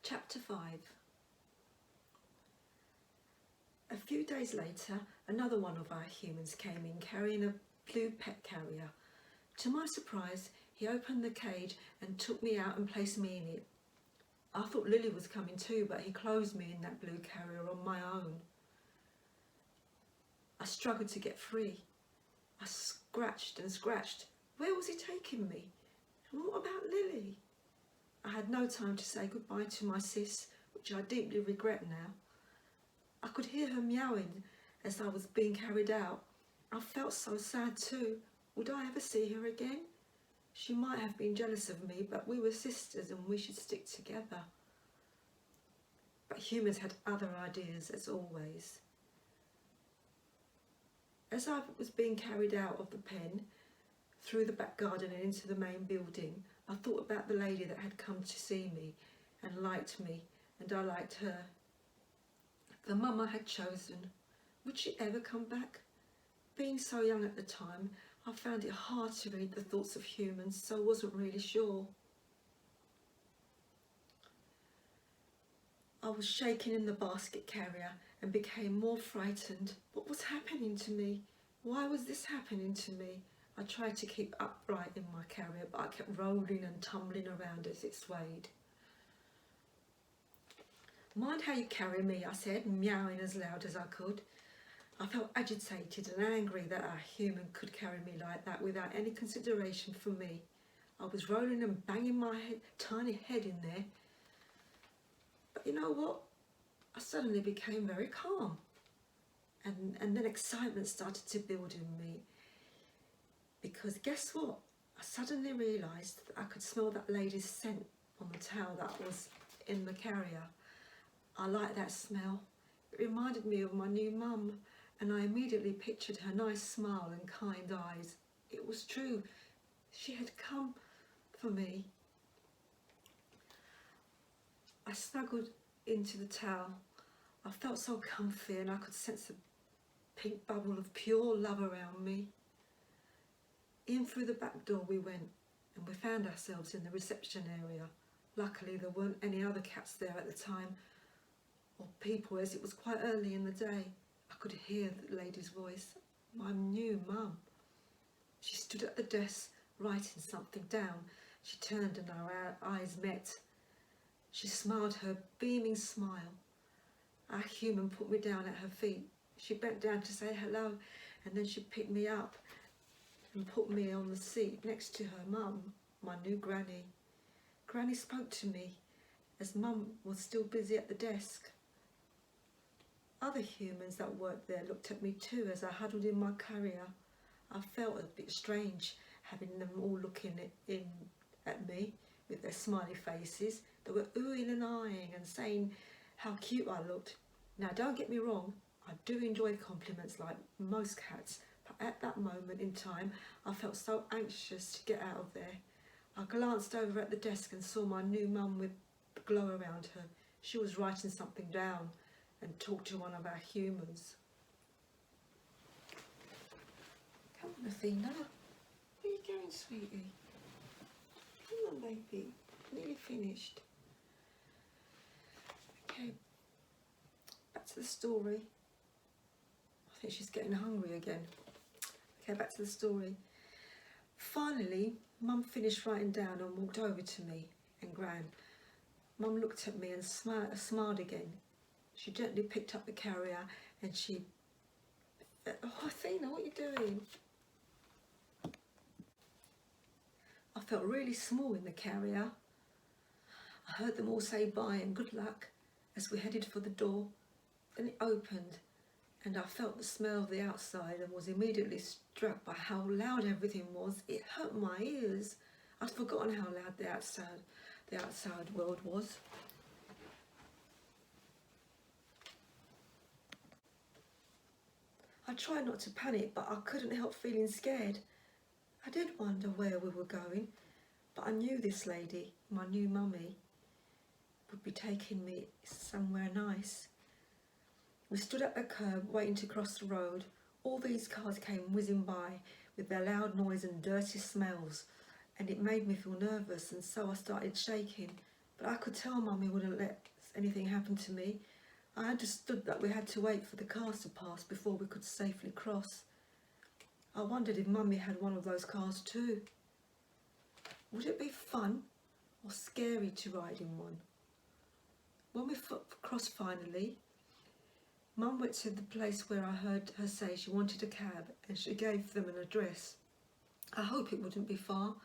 Chapter 5. A few days later, another one of our humans came in carrying a blue pet carrier. To my surprise, he opened the cage and took me out and placed me in it. I thought Lily was coming too, but he closed me in that blue carrier on my own. I struggled to get free. I scratched and scratched. Where was he taking me? And what about Lily? I had no time to say goodbye to my sis, which I deeply regret now. I could hear her meowing as I was being carried out. I felt so sad too. Would I ever see her again? She might have been jealous of me, but we were sisters and we should stick together. But humans had other ideas, as always. As I was being carried out of the pen, through the back garden and into the main building, I thought about the lady that had come to see me and liked me, and I liked her. The mum I had chosen, would she ever come back? Being so young at the time, I found it hard to read the thoughts of humans, so I wasn't really sure. I was shaking in the basket carrier and became more frightened. What was happening to me? Why was this happening to me? I tried to keep upright in my carrier, but I kept rolling and tumbling around as it swayed. Mind how you carry me, I said, meowing as loud as I could. I felt agitated and angry that a human could carry me like that without any consideration for me. I was rolling and banging my tiny head in there. But you know what? I suddenly became very calm. And then excitement started to build in me. Because guess what? I suddenly realised that I could smell that lady's scent on the towel that was in the carrier. I liked that smell. It reminded me of my new mum, and I immediately pictured her nice smile and kind eyes. It was true. She had come for me. I snuggled into the towel. I felt so comfy and I could sense a pink bubble of pure love around me. In through the back door we went, and we found ourselves in the reception area. Luckily there weren't any other cats there at the time, or people, as it was quite early in the day. I could hear the lady's voice, my new mum. She stood at the desk writing something down. She turned and our eyes met. She smiled her beaming smile. Our human put me down at her feet. She bent down to say hello, and then she picked me up and put me on the seat next to her mum, my new granny. Granny spoke to me as mum was still busy at the desk. Other humans that worked there looked at me too as I huddled in my carrier. I felt a bit strange having them all looking in at me with their smiley faces. They were oohing and eyeing and saying how cute I looked. Now don't get me wrong, I do enjoy compliments like most cats, but at that moment in time I felt so anxious to get out of there. I glanced over at the desk and saw my new mum with the glow around her. She was writing something down and talked to one of our humans. Come on, Athena. Where are you going, sweetie? Come on, baby. Nearly finished. Okay, back to the story. I think she's getting hungry again. Okay, back to the story. Finally, Mum finished writing down and walked over to me and Gran. Mum looked at me and smiled again. She gently picked up the carrier and she... Oh, Athena, what are you doing? I felt really small in the carrier. I heard them all say bye and good luck as we headed for the door. Then it opened and I felt the smell of the outside and was immediately struck by how loud everything was. It hurt my ears. I'd forgotten how loud the outside world was. I tried not to panic, but I couldn't help feeling scared. I did wonder where we were going, but I knew this lady, my new mummy, would be taking me somewhere nice. We stood at the curb waiting to cross the road. All these cars came whizzing by with their loud noise and dirty smells, and it made me feel nervous, and so I started shaking. but I could tell Mummy wouldn't let anything happen to me. I understood that we had to wait for the cars to pass before we could safely cross. I wondered if Mummy had one of those cars too. Would it be fun or scary to ride in one? When we crossed finally, Mum went to the place where I heard her say she wanted a cab, and she gave them an address. I hope it wouldn't be far.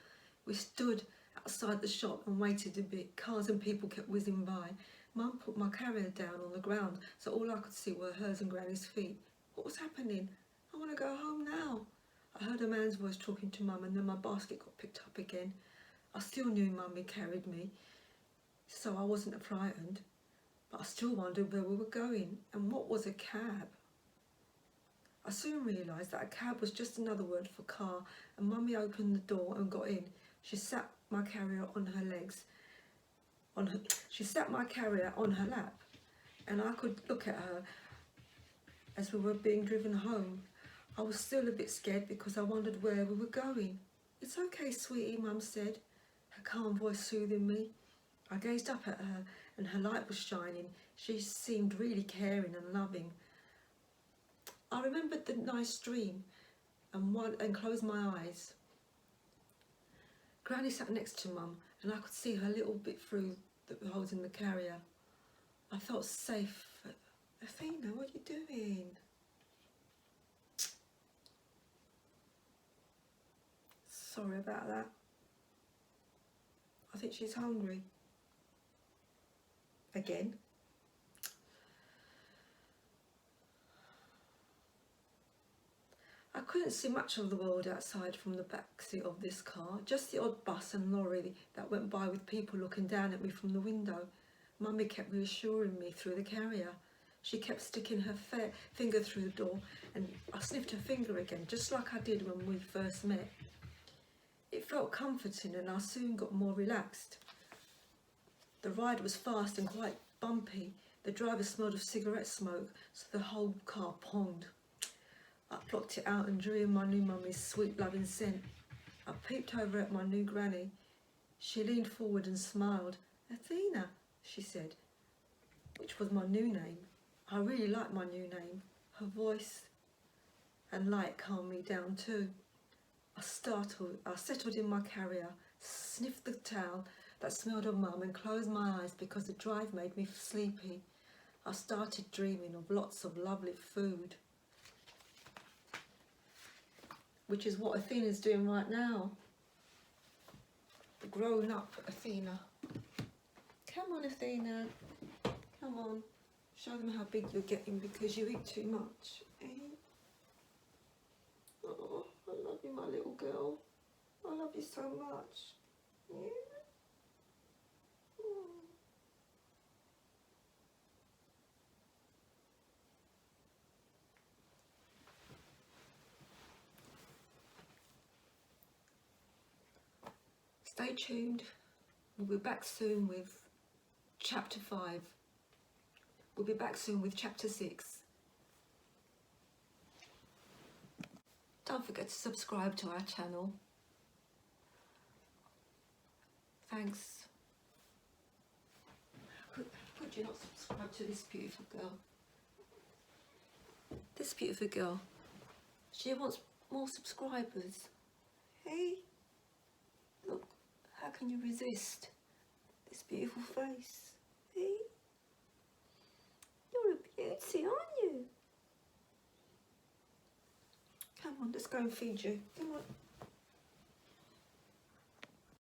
We stood outside the shop and waited a bit. Cars and people kept whizzing by. Mum put my carrier down on the ground, so all I could see were hers and Granny's feet. What was happening? I want to go home now. I heard a man's voice talking to Mum, and then my basket got picked up again. I still knew Mummy carried me, so I wasn't frightened. But I still wondered where we were going, and what was a cab? I soon realised that a cab was just another word for car, and Mummy opened the door and got in. She sat my carrier on her legs. She sat my carrier on her lap, and I could look at her as we were being driven home. I was still a bit scared because I wondered where we were going. It's okay, sweetie, Mum said, her calm voice soothing me. I gazed up at her, and her light was shining. She seemed really caring and loving. I remembered the nice dream and closed my eyes. Granny sat next to Mum, and I could see her little bit through the holes in the carrier. I felt safe. Athena, what are you doing? Sorry about that. I think she's hungry. Again. I couldn't see much of the world outside from the back seat of this car, just the odd bus and lorry that went by with people looking down at me from the window. Mummy kept reassuring me through the carrier. She kept sticking her finger through the door, and I sniffed her finger again, just like I did when we first met. It felt comforting, and I soon got more relaxed. The ride was fast and quite bumpy. The driver smelled of cigarette smoke, so the whole car ponged. I plucked it out and drew in my new Mummy's sweet loving scent. I peeped over at my new Granny. She leaned forward and smiled. Athena, she said, which was my new name. I really liked my new name. Her voice and light calmed me down too. I settled in my carrier, sniffed the towel that smelled of Mum, and closed my eyes because the drive made me sleepy. I started dreaming of lots of lovely food, which is what Athena's doing right now. The grown up Athena. Come on, Athena. Come on. Show them how big you're getting because you eat too much. Eh? Oh, I love you, my little girl. I love you so much. Yeah? Oh. Stay tuned. We'll be back soon with chapter 5. We'll be back soon with chapter 6. Don't forget to subscribe to our channel. Thanks. Could you not subscribe to this beautiful girl? This beautiful girl. She wants more subscribers. Hey, look, how can you resist this beautiful face? Hey, you're a beauty, aren't you? Come on, let's go and feed you. Come on.